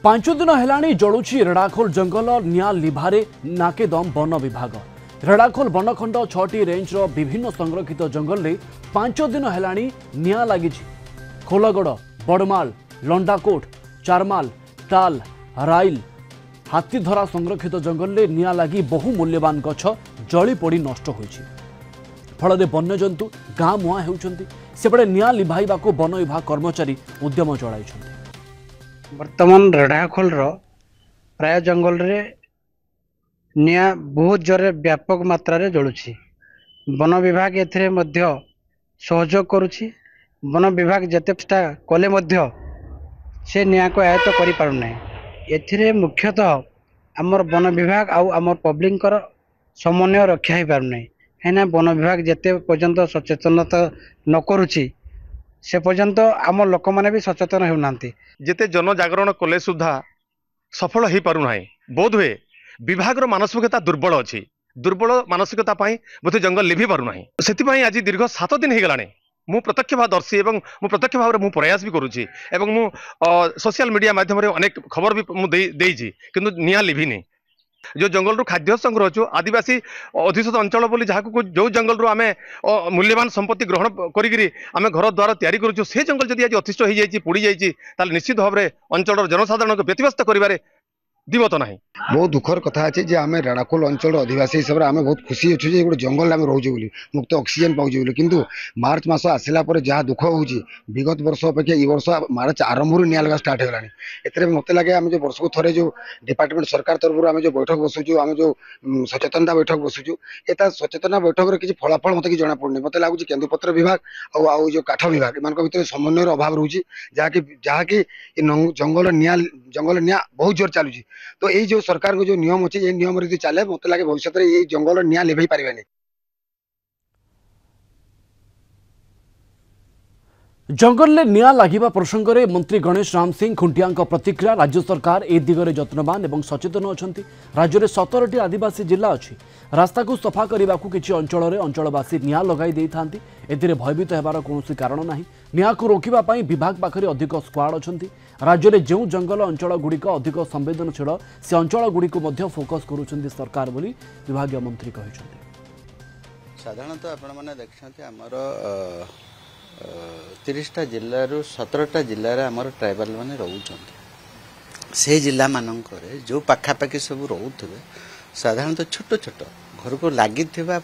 पांच दिन है जलुची रेड़ाखोल जंगल निया लिभारे नाके दम वन विभाग। रेड़ाखोल बनखंड 6टी रेंज विभिन्न संरक्षित जंगल में 5 दिन है निया लगी। खोलगड़, बड़माल, लंडाकोट, चारमाल, ताल, राइल, हाथीधरा संरक्षित जंगल में निया लगी बहु मूल्यवान गछ जली पोड़ी नष्ट होइछि। फल वन्यजंतु गाँ मुहां होउछंती। सेपटे निया लिभाइबा को वन विभाग कर्मचारी उद्यम चलाई। वर्तमान रेढ़ाखोल प्राय जंगल रे निया बहुत जोरे व्यापक मात्रा रे जलुछि। वन विभाग एथिरे मध्य सहयोग करुछि। वन विभाग जते चेष्टा कले मध्य से निया को आयत्त करि पारु नै। एथिरे मुख्यतः आमर वन विभाग आउ आमर पब्लिक कर समन्वय रक्षा ही पारु नै। हैना वन विभाग जते पर्यंत सचेतनता न करुछि से पर्यंत आम लोक मैंने भी सचेतन होनांती। जिते जन जागरण कले सुधा सफल हो पारु नाही। बोध हुए विभाग मानसिकता दुर्बल अच्छी। दुर्बल मानसिकता बोध जंगल लिभि पारु नाही। सेति आज दीर्घ 7 दिन हो गलानी मु प्रत्यक्ष भाव दर्शी एवं मु प्रत्यक्ष भाव मु प्रयास भी करुछि एवं मु सोशल मीडिया माध्यम रे अनेक खबर भी मु देइछि किंतु निया लिभिनी। जो जंगल रू खाद्य संग्रह छु आदिवासी अधिष्ठित अंचल बोली जहाँ जो जंगल रू आमे मूल्यवान संपत्ति ग्रहण करी आमे घर द्वार तैयारी करूछु से जंगल जदि आज अतिष्ठ हो जाइए पुड़ी जाइए ताले निश्चित भाव में अंचल जनसाधारण को व्यतिव्यस्त करिवारे दिवत नहीं। बहुत दुखर कथा अच्छे जे आम रेड़ाखोल अंचल अधिवासी हिसाब से आम बहुत खुशी अच्छे जे गोटे जंगल आम रोचे बोली मुक्त ऑक्सीजन पाऊे बोली किंतु मार्च मास आसला जहाँ दुख होची विगत वर्ष अपेक्षा ये वर्ष मार्च आरंभ निया लगा स्टार्ट हो गलानी। एते मत लगे आम जो वर्ष को थरे जो डिपार्टमेंट सरकार तरफ आम जो बैठक बसुचु आम जो सचेतनता बैठक बसुचु एता सचेतना बैठक रे किसी फलाफल मत कि जना पड़नी। मत लगुच केन्दुपत्र विभाग आउ जो काठ विभाग मान भर समन्वय अभाव रोचे जहाँकि जंगल निया बहुत जोर चलुची। तो ये जो सरकार को जो नियम अच्छे ये नियम यदि चले मत लगे भविष्य में ये जंगल निया लिभे पारे। जंगल में निया लगिबा प्रसंग में मंत्री गणेश राम सिंह खुंटिया प्रतिक्रिया। राज्य सरकार ए दिगरे यत्नवान एवं सचेतन अछंती। राज्य में 17टी आदिवासी जिला अच्छी। रास्ता को सफा करने को किसी अंचल अंचलवासी निया लगाई देइथांती। एथिरे भयभीत हेबार कौनसी कारण नाही। निया को रोकिबा पई विभाग पाखरे अधिक स्क्वाड अछंती। राज्य में जो जंगल अंचल गुड़िक अधिक संवेदनशील से अंचल गुड़िक मध्य फोकस करुछंती सरकार बोली विभागीय मंत्री कहिसंती। साधारणतः आपण माने देखछंती हमर 30टा जिल्लारू 17टा जिल्लार आमर ट्राइबल माने रहउछंती। से जिला मानकरे जो पाखापाखि सब रहउथबे साधारणतः छोट छोट घर को लागि थिबा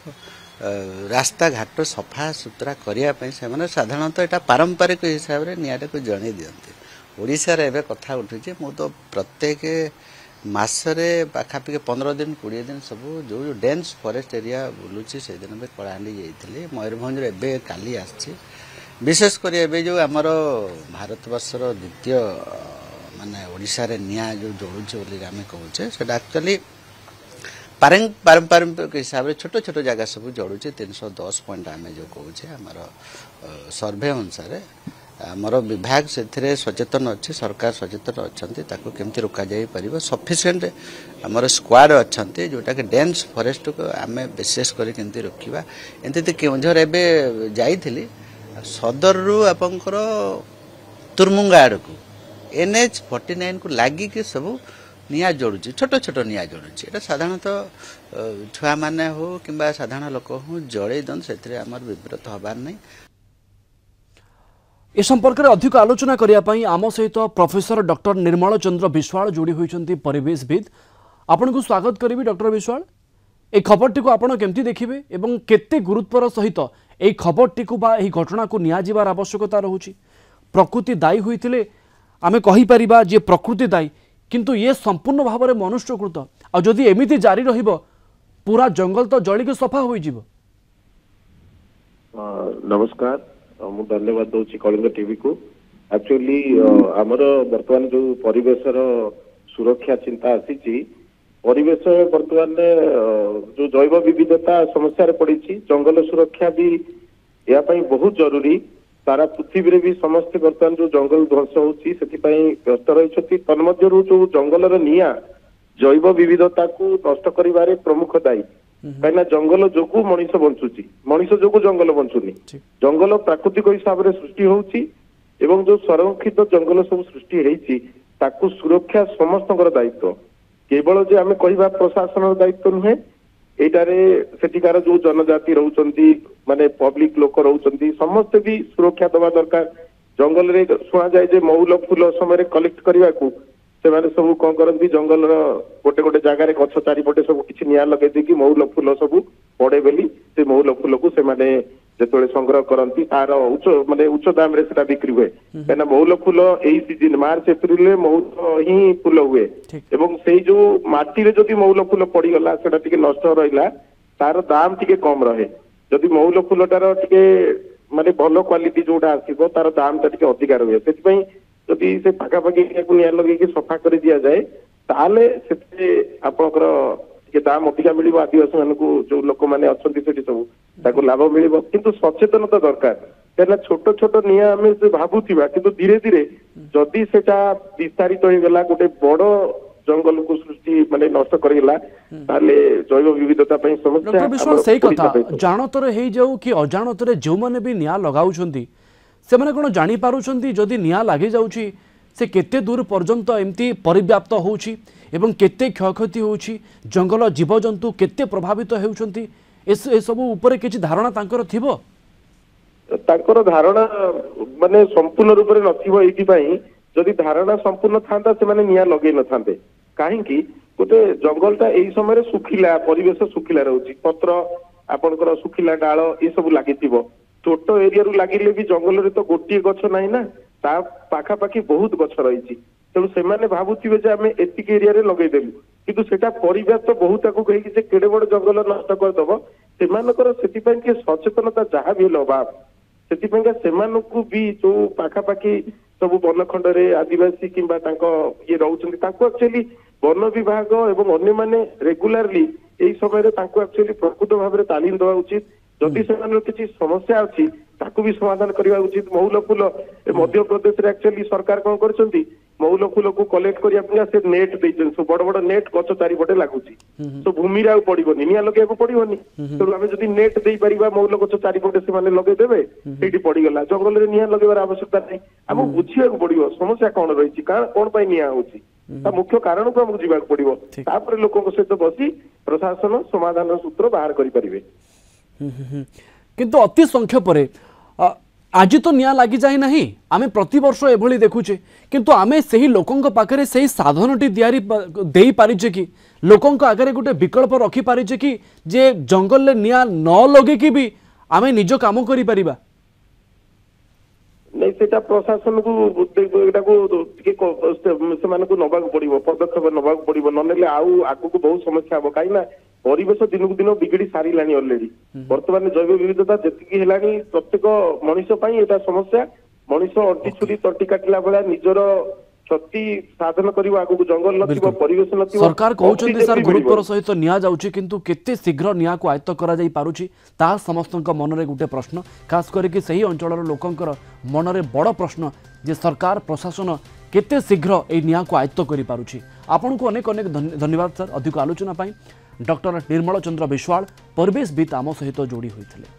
रास्ता घाट सफा सुतरा करिया पई से माने साधारणतः एटा पारंपरिक हिसाब रे नियाटा को जणे दियंती। ओडिसा रे एबे कथा उठुचे मु तो प्रत्येक मासरे पाखापाखि 15 दिन 20 दिन सब जो डेंस फॉरेस्ट एरिया बुलुची से दिन में कलाहांडी जाइथिले मयूरभंज रे एबे काली आछि। विशेषकर एबे जो आमर भारतवर्षर द्वितीय माने ओडिसा रे निया जो जळुचे बोली आमे कहूचे सेटा एक्चुअली पारंपरिक हिसाब से छोट छोट जगह सब जड़ुचे 310 पॉइंट आमे जो कहूचे आमर सर्वे अनुसार आमर विभाग से सचेतन अच्छे सरकार सचेतन अच्छे ताको केमती रोका जाई परिबो। सफिशिएंट आमर स्क्वाड अच्छे जोटा कि डेंस फॉरेस्ट को आमे विशेष करी केमती रोकिबा। एंते तो केउझर एबे जाईथिली सदर रु आपनकर तुरमुंगा आड़ को NH 49 को लागी के सब निया जोड़ुची छोट छोट निया जोड़ुची। एटा साधारणतः छुआ माने हो किंबा साधारण लोक हो जड़े दन से आमर विब्रत हबार नहीं। ए संपर्क में अधिक आलोचना करने आम सहित प्रोफेसर डॉक्टर निर्मल चंद्र विश्वाल जोड़ी होती परिवेशविद। आपन को स्वागत करी डॉक्टर विश्वाल। ए खबरटी को आपण केमती देखिबे एवं केते गुरुत्वर सहित ए खबरटी को बा एही घटना को निया जिबार आवश्यकता रहुची। प्रकृति दायी होइतिले आमे कहि परिबा जे प्रकृति दायी किंतु ये संपूर्ण भाव में मनुष्यकृत आ जदि एमिति जारी रहिबो पूरा जंगल तो जली के सफा होई जिवो। नमस्कार मु धन्यवाद दउची कलिंग टीवी को। एक्चुअली हमर वर्तमान जो परिवेशर सुरक्षा चिंता आसी परिवेश वर्तमान जो जैव विविधता समस्या रे पड़ी जंगल सुरक्षा भी या पई बहुत जरूरी। सारा पृथ्वी रे भी समस्त वर्तमान जो जंगल ध्वंस होची सेति पई व्यस्त रहिछथि। तन्मध्यरु जो जंगल रे निया जैव विविधता को नष्ट करिवारे प्रमुख दायी। कहीं जंगल जोगु मनीष बंचुची मनीष जोगु जंगल बंचुनी। जंगल प्राकृतिक हिसाब से सृष्टि होची एवं जो संरक्षित जंगल सब सृष्टि हेची ताकू सुरक्षा समस्तଙ୍କର दायित्व केवल जे आमे कहबा प्रशासन दायित्व नुहे एटारे सेठिकार जो जनजाति रहउचंती माने पब्लिक लोक रहउचंती समस्त भी सुरक्षा दवा दरकार जंगल रे सुना जाए जे मौल फूल समय कलेक्ट करने को से सब कौन करती जंगल गोटे गोटे जगार गछ चारिपटे सब किसी निआ लगे देकी मौल फूल सब पड़े बेली से मौल फूल को से जो संग्रह करती तार उच्च माने उच्च दाम रे सेटा बिक्री हुए कहीं मौल फूल यही सीजन मार्च एप्रिल मौल ही फूल हुए एवं से जो माटी रे जदि मौल फूल पड़ीगला सेटा टिके नष्ट रहिला तार दाम टिके कम रहे जदि मौल फूलटार टिके माने भल क्वालिटी जोटा आसीबो तार दाम टा टिके अधिक रहे से जदि से पाखापाखि निआ लगे सफा कर दि जाए ताले से आपनकर टिके दाम अधिका मिल आदिवासी मान जो लोक मैंने अच्छा सब लाभ मिल किंतु सचेतनता दरकार कहीं छोट छोट निआ आम भावुवा कि धीरे धीरे जदि सेटा विस्तारित हो गला गोटे बड़ जंगल को सृष्टि माने नष्ट करगला ताले जैव विविधता पई समस्या डॉक्टर विश्वास सही कथा जानतर हे जाऊ कि अजाणतर जो माने भी निआ लगाउछंती से माने कोन जानि पारुछंती जदि निआ लागि जाउछि से केते दूर पर्यंत एमती परिव्याप्त होउछि एवं केते क्षयक्षति होउछि जंगल जीवजंतु केते प्रभावित हेउछंती ए सब ऊपर किछि धारणा तांकर थिबो तांकर धारणा माने संपूर्ण रूप रे नथिबो एथि पई जदि धारणा संपूर्ण थांता से माने निया लगे न थांते काहे कि गोटे जंगलटा एई समय सुखिला परिवेश सुखिला रहउछि पत्र आपनकर सुखिला डाळ ए सब लागिथिबो छोट एरिया रु लागिले भी जंगल रे तो गोटी गछ नाही ना ता पाखापाखि बहुत गछ रही तेणु से भावुवे जे आम एतिक एरिया रे लगे देलु किंतु सेटा परिवेश तो बहुत आगु कहीं से केड़े बड़ जंगल नष्ट करदब से सचेतनता जहाँ भी अभाव से भी जो पाखापाखि सब वनखंड रे आदिवासी किंबा ये रोचंती एक्चुअली वन विभाग एवं अन्य माने रेगुलारली यही समय एक्चुअली प्रकृत भाव में तालीम देवा उचित जदि से किसी समस्या अच्छी ताकू भी समाधान करवा उचित मौल फूल मध्य प्रदेश रे एक्चुअली सरकार कौन करछंती मौल फूल को कलेक्ट करिया से नेट देछन सो बड़ बड़ नेट गछ चारिपटे लागुची तो भूमि रे पड़िबोनी निया लगेको पड़िबोनी तो आमे जदि नेट देई परिबा मौल गछ चारिपटे से माने लगे देबे सेठी पड़ीगला जंगल रे निया लगेबार आवश्यकता नहीं हम बुझिया को पड़िबो समस्या कौन रही कौन पाई निया होची ता मुख्य कारण को हम जीवा पड़िबो तापर लोकन सहित बसी प्रशासन समाधान सूत्र बाहर करि परिबे किंतु अति संक्षेप आज तो निया लगी जाए ना आम प्रतिवर्ष एभली देखुचे किंतु आमे सही लोकंक पाखरे सही साधनटी दे पारिचे कि लोकंक आगे गोटे विकल्प रखी पारिचे कि जे जंगल ले निया न लगे कि भी आमे निज काम करि परिबा नहीं सेटा प्रशासन को एटा को टिके से माने को नबा पड़िबो पदक्षेप नबा पड़िबो न नेले आउ आगु को बहुत समस्या हो काई ना परिवेश दिन को दिन बिगड़ी सारी लानी ऑलरेडी वर्तमान जैव विविधता जति हेलानी प्रत्येक मनुष्य पई एटा समस्या मनुष्य अंटी छुरी तंटी काटिला बेला निजर क्षति साधन करिवा आगु जंगल नथिबो परिवेश नथिबो सरकार कहउछन्ते सर गुरुत्वर सहित निया जाउछि किंतु केते शीघ्र निया को आयत्त करा जाई पारुछि ता समस्तक मन रे गुटे प्रश्न खास करके सही अंचलर लोकंकर मन रे बड़ प्रश्न जे सरकार प्रशासन केते शीघ्र ए निया को आयत्त करि पारुछि आपन को अनेक अनेक धन्यवाद सर अधिक आलोचना पाई डॉक्टर निर्मल चंद्र विश्वाल परिवेशविद आम सहित जोड़ी होते।